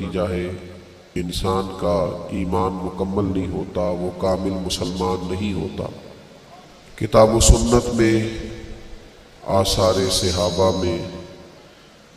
کی جائے، انسان کا ایمان مکمل نہیں ہوتا، وہ کامل مسلمان نہیں ہوتا۔ کتاب و سنت میں، آثار صحابہ میں،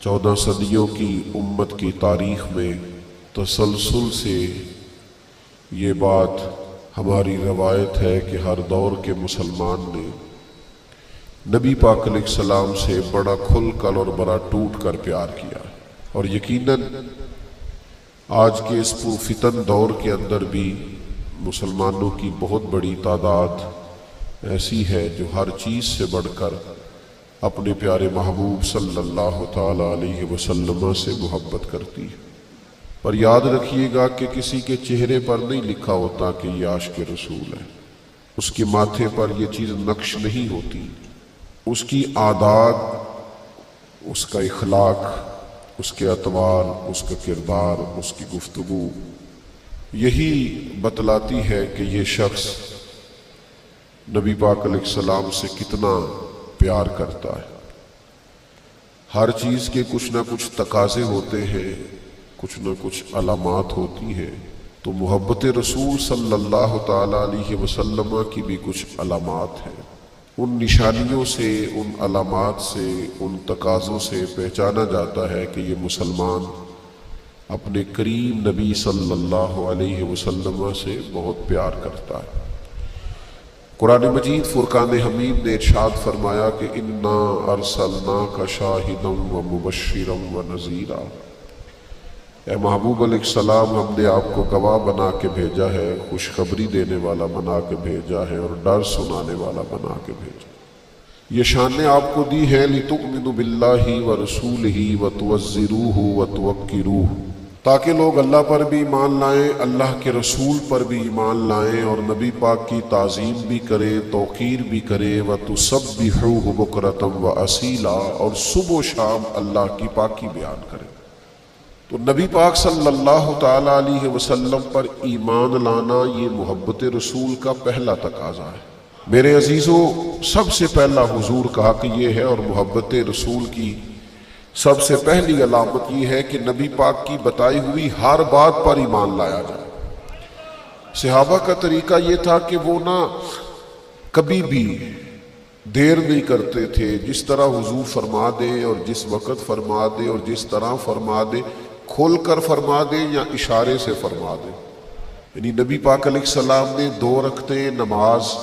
14 صدیوں کی امت کی تاریخ میں تسلسل سے یہ بات ہماری روایت ہے کہ ہر دور کے مسلمان نے نبی پاک علیہ السلام سے بڑا کھل کر اور بڑا ٹوٹ کر پیار کیا، اور یقیناً آج کے اس پرفتن دور کے اندر بھی مسلمانوں کی بہت بڑی تعداد ایسی ہے جو ہر چیز سے بڑھ کر اپنے پیارے محبوب صلی اللہ تعالی علیہ وسلم سے محبت کرتی ہے۔ پر یاد رکھیے گا کہ کسی کے چہرے پر نہیں لکھا ہوتا کہ یہ عاشق رسول ہے، اس کے ماتھے پر یہ چیز نقش نہیں ہوتی، اس کی عادات، اس کا اخلاق، اس کے اطوار، اس کا کردار، اس کی گفتگو یہی بتلاتی ہے کہ یہ شخص نبی پاک علیہ السلام سے کتنا پیار کرتا ہے۔ ہر چیز کے کچھ نہ کچھ تقاضے ہوتے ہیں، کچھ نہ کچھ علامات ہوتی ہیں، تو محبت رسول صلی اللہ تعالی علیہ وسلم کی بھی کچھ علامات ہیں۔ ان نشانیوں سے، ان علامات سے، ان تقاضوں سے پہچانا جاتا ہے کہ یہ مسلمان اپنے کریم نبی صلی اللہ علیہ وسلم سے بہت پیار کرتا ہے۔ قرآن مجید فرقان حمید نے ارشاد فرمایا کہ انا ارسلناک شاہدا ومبشرا ونذیرا، اے محبوب علیہ السلام، ہم نے آپ کو گواہ بنا کے بھیجا ہے، خوشخبری دینے والا بنا کے بھیجا ہے، اور ڈر سنانے والا بنا کے بھیجا۔ یہ شانیں آپ کو دی ہیں لتؤمنوا باللہ ورسولہ وتعزروہ وتوقروہ، تاکہ لوگ اللہ پر بھی ایمان لائیں، اللہ کے رسول پر بھی ایمان لائیں، اور نبی پاک کی تعظیم بھی کریں، توقیر بھی کریں، وتسبحوہ بکرۃ واصیلا، اور صبح و شام اللہ کی پاکی بیان کریں۔ تو نبی پاک صلی اللہ تعالی علیہ وسلم پر ایمان لانا یہ محبت رسول کا پہلا تقاضا ہے۔ میرے عزیزوں، سب سے پہلا حضور کا حق یہ ہے، اور محبت رسول کی سب سے پہلی علامت یہ ہے کہ نبی پاک کی بتائی ہوئی ہر بات پر ایمان لایا جائے۔ صحابہ کا طریقہ یہ تھا کہ وہ کبھی بھی دیر نہیں کرتے تھے، جس طرح حضور فرما دے اور جس وقت فرما دے اور جس طرح فرما دے، کھول کر فرما دے یا اشارے سے فرما دے۔ یعنی نبی پاک علیہ السلام نے 2 رکعتیں نماز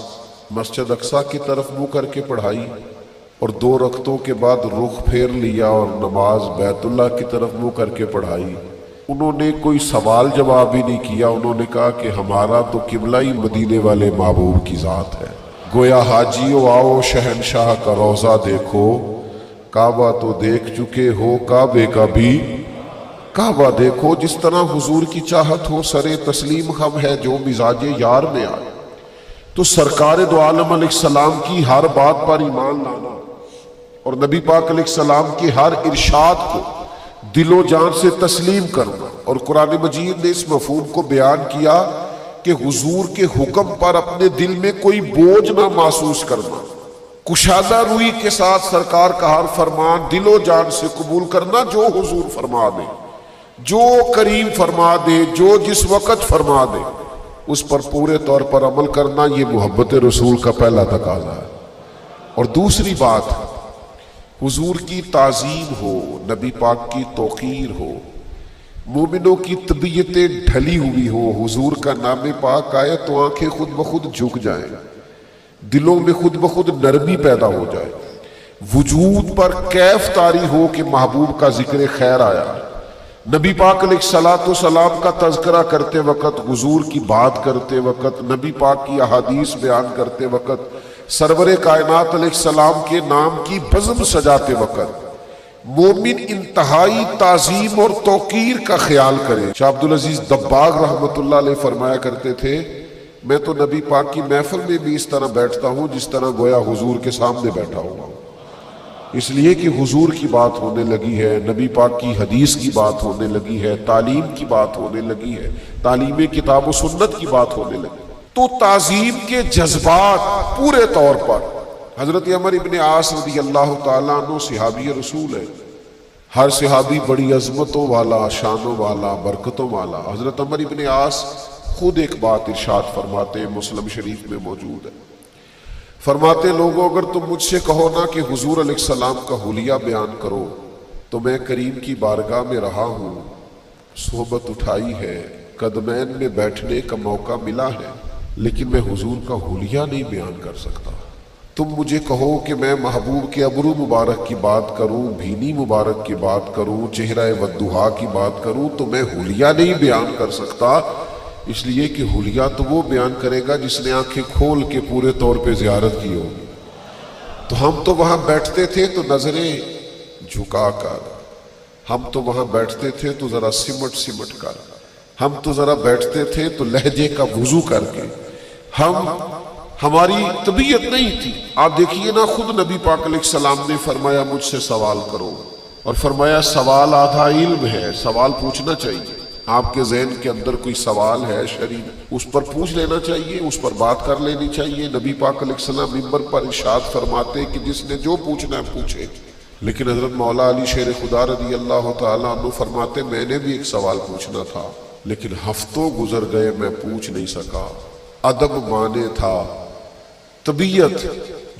مسجد اقصی کی طرف منہ کر کے پڑھائی، اور 2 رکعتوں کے بعد رخ پھیر لیا اور نماز بیت اللہ کی طرف منہ کر کے پڑھائی۔ انہوں نے کوئی سوال جواب ہی نہیں کیا، انہوں نے کہا کہ ہمارا تو قبلہ ہی مدینے والے محبوب کی ذات ہے۔ گویا حاجیو آؤ شہنشاہ کا روضہ دیکھو، کعبہ تو دیکھ چکے ہو، کعبے کا بھی کعبہ دیکھو۔ جس طرح حضور کی چاہت ہو، سر تسلیم خم ہے جو مزاج یار میں آئے۔ تو سرکار دو عالم علیہ السلام کی ہر بات پر ایمان لانا، اور نبی پاک علیہ السلام کے ہر ارشاد کو دل و جان سے تسلیم کرنا، اور قرآن مجید نے اس مفہوم کو بیان کیا کہ حضور کے حکم پر اپنے دل میں کوئی بوجھ نہ محسوس کرنا، کشادہ روئی کے ساتھ سرکار کا ہر فرمان دل و جان سے قبول کرنا، جو حضور فرما دے، جو کریم فرما دے، جو جس وقت فرما دے، اس پر پورے طور پر عمل کرنا، یہ محبت رسول کا پہلا تقاضا ہے۔ اور دوسری بات، حضور کی تعظیم ہو، نبی پاک کی توقیر ہو، مومنوں کی طبیعتیں ڈھلی ہوئی ہو، حضور کا نام پاک آئے تو آنکھیں خود بخود جھک جائیں، دلوں میں خود بخود نرمی پیدا ہو جائے، وجود پر کیف طاری ہو کہ محبوب کا ذکر خیر آیا۔ نبی پاک علیہ السلام کا تذکرہ کرتے وقت، حضور کی بات کرتے وقت، نبی پاک کی احادیث بیان کرتے وقت، سرور کائنات علیہ السلام کے نام کی بزم سجاتے وقت مومن انتہائی تعظیم اور توقیر کا خیال کرے۔ شاہ عبدالعزیز دباغ رحمۃ اللہ علیہ فرمایا کرتے تھے، میں تو نبی پاک کی محفل میں بھی اس طرح بیٹھتا ہوں جس طرح گویا حضور کے سامنے بیٹھا ہوا ہوں، اس لیے کہ حضور کی بات ہونے لگی ہے، نبی پاک کی حدیث کی بات ہونے لگی ہے، تعلیم کی بات ہونے لگی ہے، تعلیم کتاب و سنت کی بات ہونے لگی۔ تو تعظیم کے جذبات پورے طور پر، حضرت عمر ابن عاص رضی اللہ تعالیٰ عنہ صحابی رسول ہے، ہر صحابی بڑی عظمتوں والا، شانوں والا، برکتوں والا۔ حضرت عمر ابن عاص خود ایک بات ارشاد فرماتے ہیں، مسلم شریف میں موجود ہے، فرماتے لوگوں اگر تم مجھ سے کہو نا کہ حضور علیہ السلام کا حلیہ بیان کرو تو میں کریم کی بارگاہ میں رہا ہوں، صحبت اٹھائی ہے، قدمین میں بیٹھنے کا موقع ملا ہے، لیکن میں حضور کا حلیہ نہیں بیان کر سکتا۔ تم مجھے کہو کہ میں محبوب کے ابرو مبارک کی بات کروں، بھینی مبارک کی بات کروں، چہرہ والضحیٰ کی بات کروں تو میں حلیہ نہیں بیان کر سکتا، اس لیے کہ حلیہ تو وہ بیان کرے گا جس نے آنکھیں کھول کے پورے طور پہ زیارت کی ہوگی۔ تو ہم تو وہاں بیٹھتے تھے تو نظریں جھکا کر، ہم تو وہاں بیٹھتے تھے تو ذرا سمٹ کر، ہم تو ذرا بیٹھتے تھے تو لہجے کا وضو کر کے، ہماری طبیعت نہیں تھی۔ آپ دیکھیے نا، خود نبی پاک علیہ السلام نے فرمایا مجھ سے سوال کرو، اور فرمایا سوال آدھا علم ہے، سوال پوچھنا چاہیے۔ آپ کے ذہن کے اندر کوئی سوال ہے شرعی، اس پر پوچھ لینا چاہیے، اس پر بات کر لینی چاہیے۔ نبی پاک علیہ السلام منبر پر ارشاد فرماتے کہ جس نے جو پوچھنا ہے پوچھے، لیکن حضرت مولا علی شیر خدا رضی اللہ تعالیٰ عنہ فرماتے میں نے بھی ایک سوال پوچھنا تھا، لیکن ہفتوں گزر گئے میں پوچھ نہیں سکا۔ ادب مانے تھا، طبیعت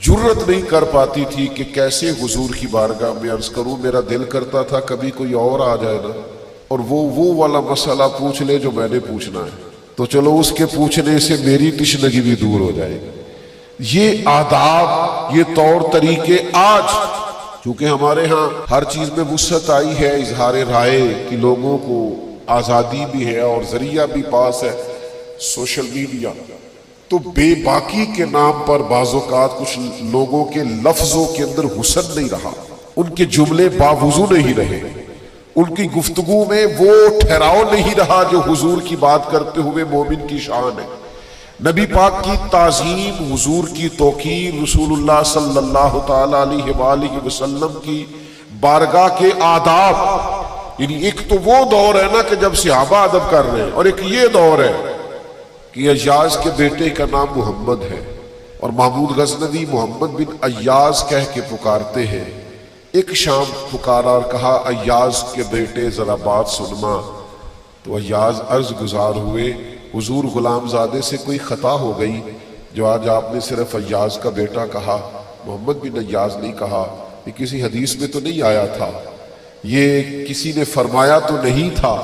جرت نہیں کر پاتی تھی کہ کیسے حضور کی بارگاہ میں عرض کروں۔ میرا دل کرتا تھا کبھی کوئی اور آ جائے نا اور وہ والا مسئلہ پوچھ لے جو میں نے پوچھنا ہے، تو چلو اس کے پوچھنے سے میری تشنگی بھی دور ہو جائے گی۔ یہ آداب، یہ طور طریقے آج چونکہ ہمارے ہاں ہر چیز میں وسعت آئی ہے، اظہار رائے کی لوگوں کو آزادی بھی ہے اور ذریعہ بھی پاس ہے سوشل میڈیا، تو بے باکی کے نام پر بعض اوقات کچھ لوگوں کے لفظوں کے اندر حسن نہیں رہا، ان کے جملے باوضو نہیں رہے، ان کی گفتگو میں وہ ٹھہراؤ نہیں رہا جو حضور کی بات کرتے ہوئے مومن کی شان ہے۔ نبی پاک کی تعظیم، حضور کی توقیر، رسول اللہ صلی اللہ تعالی علیہ وآلہ وسلم کی بارگاہ کے آداب، یعنی ایک تو وہ دور ہے نا کہ جب صحابہ ادب کر رہے ہیں، اور ایک یہ دور ہے کہ ایاز کے بیٹے کا نام محمد ہے اور محمود غزنوی محمد بن ایاز کہہ کے پکارتے ہیں۔ ایک شام پکارا اور کہا ایاز کے بیٹے ذرا بات سننا، تو ایاز عرض گزار ہوئے حضور غلام زادے سے کوئی خطا ہو گئی جو آج آپ نے صرف ایاز کا بیٹا کہا، محمد بن ایاز نہیں کہا، یہ کسی حدیث میں تو نہیں آیا تھا، یہ کسی نے فرمایا تو نہیں تھا،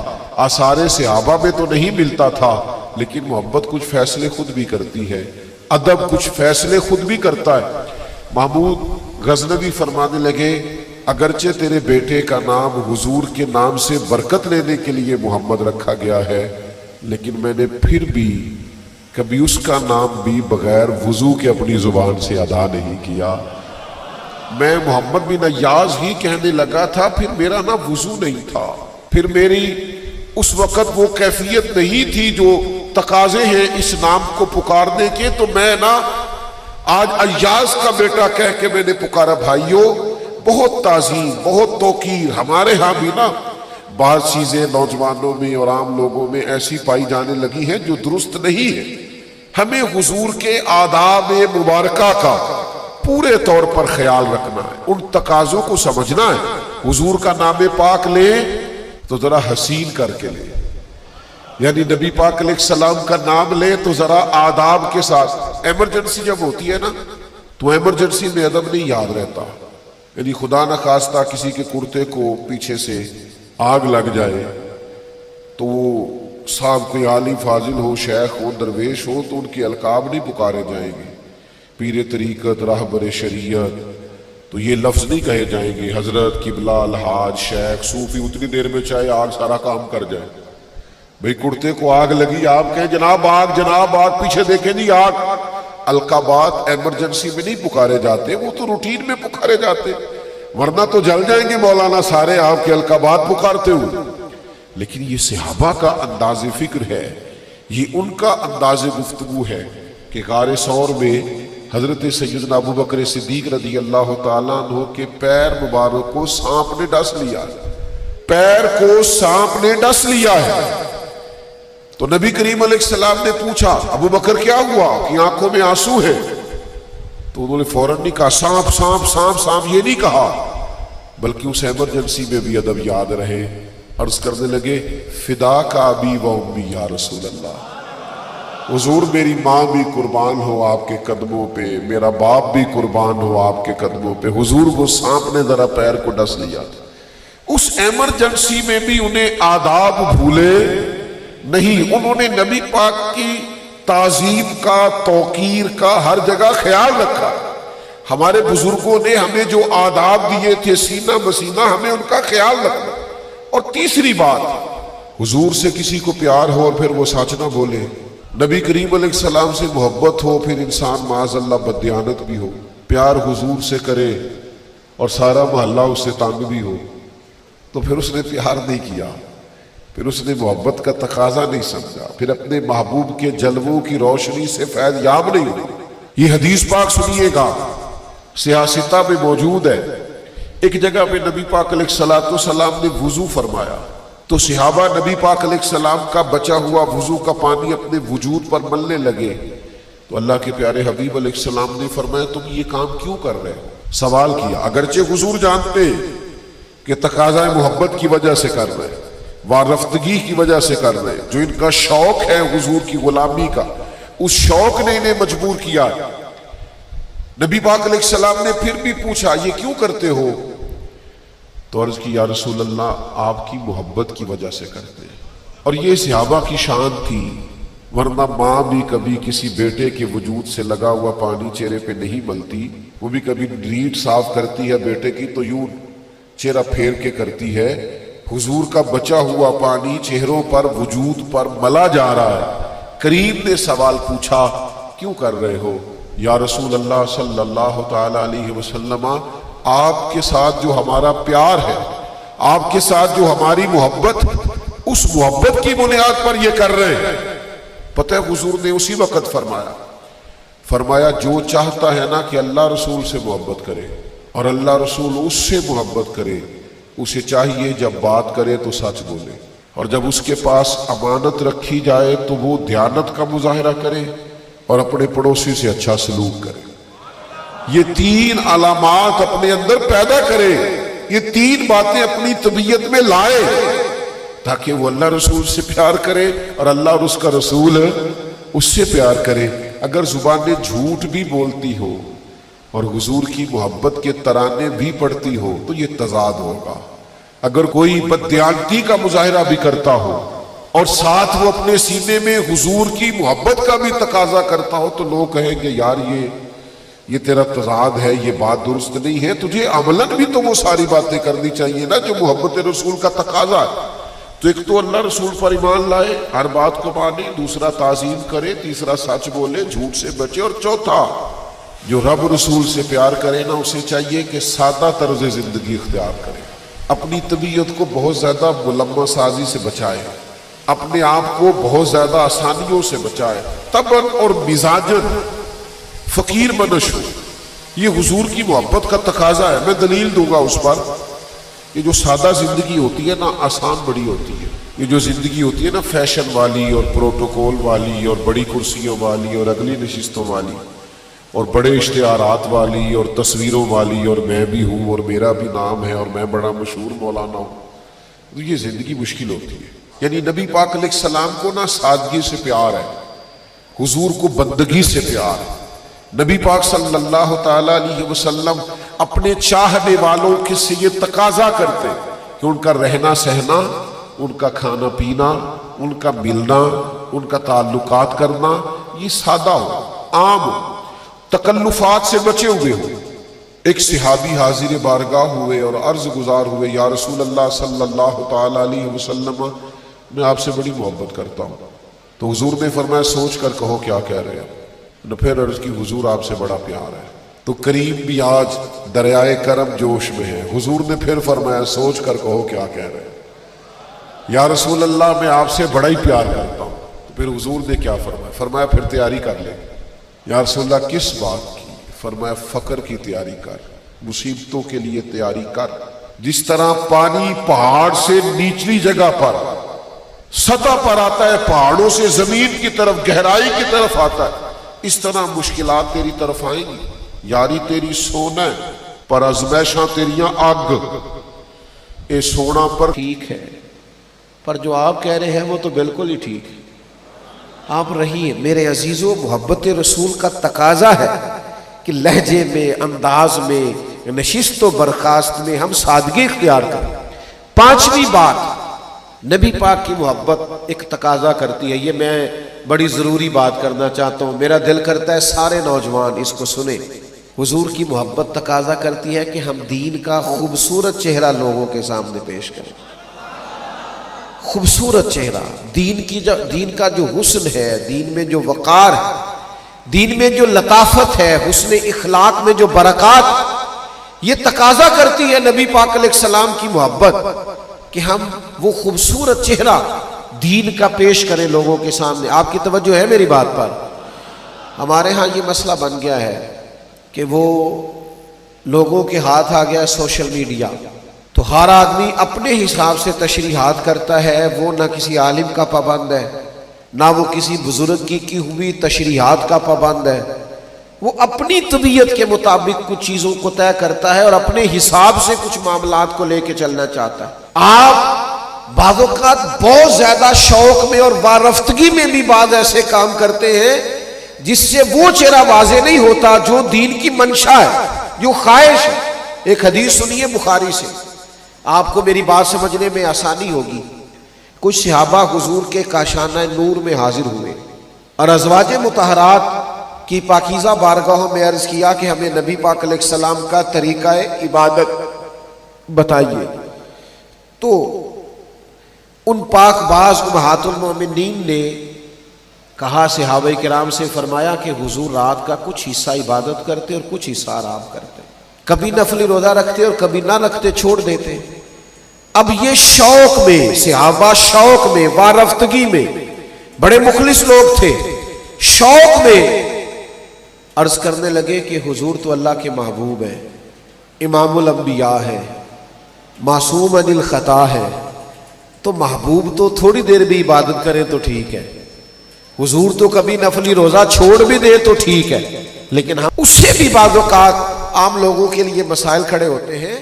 آثار صحابہ میں تو نہیں ملتا تھا، لیکن محبت کچھ فیصلے خود بھی کرتی ہے، ادب کچھ فیصلے خود بھی کرتا ہے۔ محمود غزنوی فرمانے لگے اگرچہ تیرے بیٹے کا نام حضور کے نام سے برکت لینے کے لیے محمد رکھا گیا ہے، لیکن میں نے پھر بھی کبھی اس کا نام بھی بغیر وضو کے اپنی زبان سے ادا نہیں کیا۔ میں محمد بن ایاز ہی کہنے لگا تھا، پھر میرا نا وضو نہیں تھا، پھر میری اس وقت وہ کیفیت نہیں تھی جو تقاضے ہیں اس نام کو پکارنے کے، تو میں نا آج ایاز کا بیٹا کہہ کے میں نے پکارا۔ بھائیوں، بہت تعظیم، بہت توقیر ہمارے ہاں بھی نا بعض چیزیں نوجوانوں میں اور عام لوگوں میں ایسی پائی جانے لگی ہیں جو درست نہیں ہے۔ ہمیں حضور کے آداب مبارکہ کا پورے طور پر خیال رکھنا ہے، ان تقاضوں کو سمجھنا ہے۔ حضور کا نام پاک لے تو ذرا حسین کر کے لے، یعنی نبی پاک علیہ السلام کا نام لے تو ذرا آداب کے ساتھ۔ ایمرجنسی جب ہوتی ہے نا تو ایمرجنسی میں ادب نہیں یاد رہتا، یعنی خدا نہ خواستہ کسی کے کرتے کو پیچھے سے آگ لگ جائے تو وہ صاحب کوئی عالم فاضل ہو، شیخ ہو، درویش ہو تو ان کے القاب نہیں پکارے جائیں گے، پیر طریقت، راہبر شریعت، تو یہ لفظ نہیں کہے جائیں گے حضرت، قبلہ، الحاج، شیخ، صوفی، اتنی دیر میں چاہے آگ سارا کام کر جائے۔ بھئی کرتے کو آگ لگی، آپ کہیں جناب آگ، جناب آگ، پیچھے دیکھیں جی آگ۔ القابات ایمرجنسی میں نہیں پکارے جاتے، وہ تو روٹین میں پکارے جاتے، ورنہ تو جل جائیں گے مولانا سارے آپ کے القابات پکارتے ہوئے۔ لیکن یہ صحابہ کا انداز فکر ہے، یہ ان کا انداز گفتگو ہے کہ غار ثور میں حضرت سیدنا ابو بکر صدیق رضی اللہ تعالیٰ عنہ کے پیر مبارک کو سانپ نے ڈس لیا، پیر کو سانپ نے ڈس لیا ہے۔ تو نبی کریم علیہ السلام نے پوچھا ابو بکر کیا ہوا کہ آنکھوں میں آنسو ہے؟ تو انہوں نے فوراً نہیں کہا سانپ سانپ سانپ سانپ، یہ نہیں کہا، بلکہ اس ایمرجنسی میں بھی ادب یاد رہے. عرض کرنے لگے فدا کا ابی و امی یا رسول اللہ، حضور میری ماں بھی قربان ہو آپ کے قدموں پہ، میرا باپ بھی قربان ہو آپ کے قدموں پہ. حضور وہ سانپ نے ذرا پیر کو ڈس لیا. اس ایمرجنسی میں بھی انہیں آداب بھولے نہیں، انہوں نے نبی پاک کی تعظیم کا، توقیر کا ہر جگہ خیال رکھا. ہمارے بزرگوں نے ہمیں جو آداب دیے تھے سینہ بسینہ ہمیں ان کا خیال رکھنا. اور تیسری بات، حضور سے کسی کو پیار ہو اور پھر وہ سچ نہ بولے، نبی کریم علیہ السلام سے محبت ہو پھر انسان معاذ اللہ بددیانت بھی ہو، پیار حضور سے کرے اور سارا محلہ اس سے تنگ بھی ہو، تو پھر اس نے پیار نہیں کیا، پھر اس نے محبت کا تقاضا نہیں سمجھا، پھر اپنے محبوب کے جلووں کی روشنی سے فیض یاب نہیں ہوئی. یہ حدیث پاک سنیے گا، سیاستہ میں موجود ہے. ایک جگہ پہ نبی پاک علیہ السلام نے وضو فرمایا تو صحابہ نبی پاک علیہ السلام کا بچا ہوا وضو کا پانی اپنے وجود پر ملنے لگے. تو اللہ کے پیارے حبیب علیہ السلام نے فرمایا تم یہ کام کیوں کر رہے ہو؟ سوال کیا. اگرچہ حضور جانتے کہ تقاضۂ محبت کی وجہ سے کر رہے، وارفتگی کی وجہ سے کر رہے، جو ان کا شوق ہے حضور کی غلامی کا، اس شوق نے انہیں مجبور کیا. نبی پاک علیہ السلام نے پھر بھی پوچھا یہ کیوں کرتے ہو؟ تو عرض کی یا رسول اللہ آپ کی محبت کی وجہ سے کرتے ہیں. اور یہ صحابہ کی شان تھی، ورنہ ماں بھی کبھی کسی بیٹے کے وجود سے لگا ہوا پانی چہرے پہ نہیں ملتی. وہ بھی کبھی ریٹ صاف کرتی ہے بیٹے کی تو یوں چہرہ پھیر کے کرتی ہے. حضور کا بچا ہوا پانی چہروں پر وجود پر ملا جا رہا ہے. کریم نے سوال پوچھا کیوں کر رہے ہو؟ یا رسول اللہ صلی اللہ تعالی علیہ وسلم آپ کے ساتھ جو ہمارا پیار ہے، آپ کے ساتھ جو ہماری محبت، اس محبت کی بنیاد پر یہ کر رہے ہیں. پتہ ہے حضور نے اسی وقت فرمایا جو چاہتا ہے نا کہ اللہ رسول سے محبت کرے اور اللہ رسول اس سے محبت کرے، اسے چاہیے جب بات کرے تو سچ بولے، اور جب اس کے پاس امانت رکھی جائے تو وہ دیانت کا مظاہرہ کرے اور اپنے پڑوسی سے اچھا سلوک کرے. یہ تین علامات اپنے اندر پیدا کرے، یہ تین باتیں اپنی طبیعت میں لائے تاکہ وہ اللہ رسول سے پیار کرے اور اللہ اور اس کا رسول اس سے پیار کرے. اگر زبانیں جھوٹ بھی بولتی ہو اور حضور کی محبت کے ترانے بھی پڑھتی ہو تو یہ تضاد ہوگا. اگر کوئی بددیانتی کا مظاہرہ بھی کرتا ہو اور ساتھ وہ اپنے سینے میں حضور کی محبت کا بھی تقاضا کرتا ہو تو لوگ کہیں گے یار یہ تیرا تضاد ہے، یہ بات درست نہیں ہے. تجھے عملاً بھی تو وہ ساری باتیں کرنی چاہیے نا جو محبت رسول کا تقاضا ہے. تو ایک تو اللہ رسول پر ایمان لائے، ہر بات کو مانے، دوسرا تعظیم کرے، تیسرا سچ بولے، جھوٹ سے بچے، اور چوتھا جو رب رسول سے پیار کرے نا اسے چاہیے کہ سادہ طرز زندگی اختیار کرے، اپنی طبیعت کو بہت زیادہ ملمہ سازی سے بچائے، اپنے آپ کو بہت زیادہ آسانیوں سے بچائے، طبعاً اور مزاجاً فقیر منش ہو. یہ حضور کی محبت کا تقاضا ہے. میں دلیل دوں گا اس پر. یہ جو سادہ زندگی ہوتی ہے نا آسان بڑی ہوتی ہے. یہ جو زندگی ہوتی ہے نا فیشن والی اور پروٹوکول والی اور بڑی کرسیوں والی اور اگلی نشستوں والی اور بڑے اشتہارات والی اور تصویروں والی اور میں بھی ہوں اور میرا بھی نام ہے اور میں بڑا مشہور مولانا ہوں، تو یہ زندگی مشکل ہوتی ہے. یعنی نبی پاک علیہ السلام کو نا سادگی سے پیار ہے، حضور کو بندگی سے پیار ہے. نبی پاک صلی اللہ تعالی علیہ وسلم اپنے چاہنے والوں کے سے یہ تقاضا کرتے کہ ان کا رہنا سہنا، ان کا کھانا پینا، ان کا ملنا، ان کا تعلقات کرنا یہ سادہ ہو، عام ہو، تکلفات سے بچے ہوئے ہو. ایک صحابی حاضر بارگاہ ہوئے اور عرض گزار ہوئے یا رسول اللہ صلی اللہ تعالی علیہ وسلم میں آپ سے بڑی محبت کرتا ہوں. تو حضور نے فرمایا سوچ کر کہو کیا کہہ رہے ہیں. پھر عرض کی حضور آپ سے بڑا پیار ہے. تو کریم بھی آج دریائے کرم جوش میں ہے. حضور نے پھر فرمایا سوچ کر کہو کیا کہہ رہے ہیں. یا رسول اللہ میں آپ سے بڑا ہی پیار کرتا ہوں. تو پھر حضور نے کیا فرمایا پھر تیاری کر لیں. یا رسول اللہ کس بات کی؟ فرمایا فقر کی تیاری کر، مصیبتوں کے لیے تیاری کر. جس طرح پانی پہاڑ سے نیچلی جگہ پر سطح پر آتا ہے، پہاڑوں سے زمین کی طرف گہرائی کی طرف آتا ہے، اس طرح مشکلات تیری طرف آئیں گی. یاری تیری سونا ہے، پر ازمائشاں تیریاں اگ، اے سونا پر ٹھیک ہے، پر جو آپ کہہ رہے ہیں وہ تو بالکل ہی ٹھیک ہے۔ آپ رہیے میرے عزیزو، محبت رسول کا تقاضا ہے کہ لہجے میں، انداز میں، نشست و برخاست میں ہم سادگی اختیار کریں۔ پانچویں بات، نبی پاک کی محبت ایک تقاضا کرتی ہے۔ یہ میں بڑی ضروری بات کرنا چاہتا ہوں، میرا دل کرتا ہے سارے نوجوان اس کو سنیں۔ حضور کی محبت تقاضا کرتی ہے کہ ہم دین کا خوبصورت چہرہ لوگوں کے سامنے پیش کریں۔ خوبصورت چہرہ، دین کا جو حسن ہے، دین میں جو وقار ہے، دین میں جو لطافت ہے، حسن اخلاق میں جو برکات، یہ تقاضا کرتی ہے نبی پاک علیہ السلام کی محبت کہ ہم وہ خوبصورت چہرہ دین کا پیش کریں لوگوں کے سامنے۔ آپ کی توجہ ہے میری بات پر؟ ہمارے ہاں یہ مسئلہ بن گیا ہے کہ وہ لوگوں کے ہاتھ آ گیا سوشل میڈیا، تو ہر آدمی اپنے حساب سے تشریحات کرتا ہے، وہ نہ کسی عالم کا پابند ہے، نہ وہ کسی بزرگ کی ہوئی تشریحات کا پابند ہے، وہ اپنی طبیعت کے مطابق کچھ چیزوں کو طے کرتا ہے اور اپنے حساب سے کچھ معاملات کو لے کے چلنا چاہتا ہے۔ آپ بعض اوقات بہت زیادہ شوق میں اور وارفتگی میں بھی بعض ایسے کام کرتے ہیں جس سے وہ چہرہ واضح نہیں ہوتا جو دین کی منشا ہے، جو خواہش ہے۔ ایک حدیث سنیے بخاری سے، آپ کو میری بات سمجھنے میں آسانی ہوگی۔ کچھ صحابہ حضور کے کاشانہ نور میں حاضر ہوئے اور ازواج مطہرات کی پاکیزہ بارگاہوں میں عرض کیا کہ ہمیں نبی پاک علیہ السلام کا طریقہ عبادت بتائیے۔ تو ان پاک باز امہات المومنین نے کہا صحابہ کرام سے، فرمایا کہ حضور رات کا کچھ حصہ عبادت کرتے اور کچھ حصہ آرام کرتے، کبھی نفلی روزہ رکھتے اور کبھی نہ رکھتے، چھوڑ دیتے۔ اب یہ شوق میں، صحابہ شوق میں، وارفتگی میں، بڑے مخلص لوگ تھے، شوق میں عرض کرنے لگے کہ حضور تو اللہ کے محبوب ہیں، امام الانبیاء ہے، معصوم عن الخطا ہے، تو محبوب تو تھوڑی دیر بھی عبادت کریں تو ٹھیک ہے، حضور تو کبھی نفلی روزہ چھوڑ بھی دے تو ٹھیک ہے، لیکن ہم اس سے بھی بعض اوقات عام لوگوں کے لیے مسائل کھڑے ہوتے ہیں۔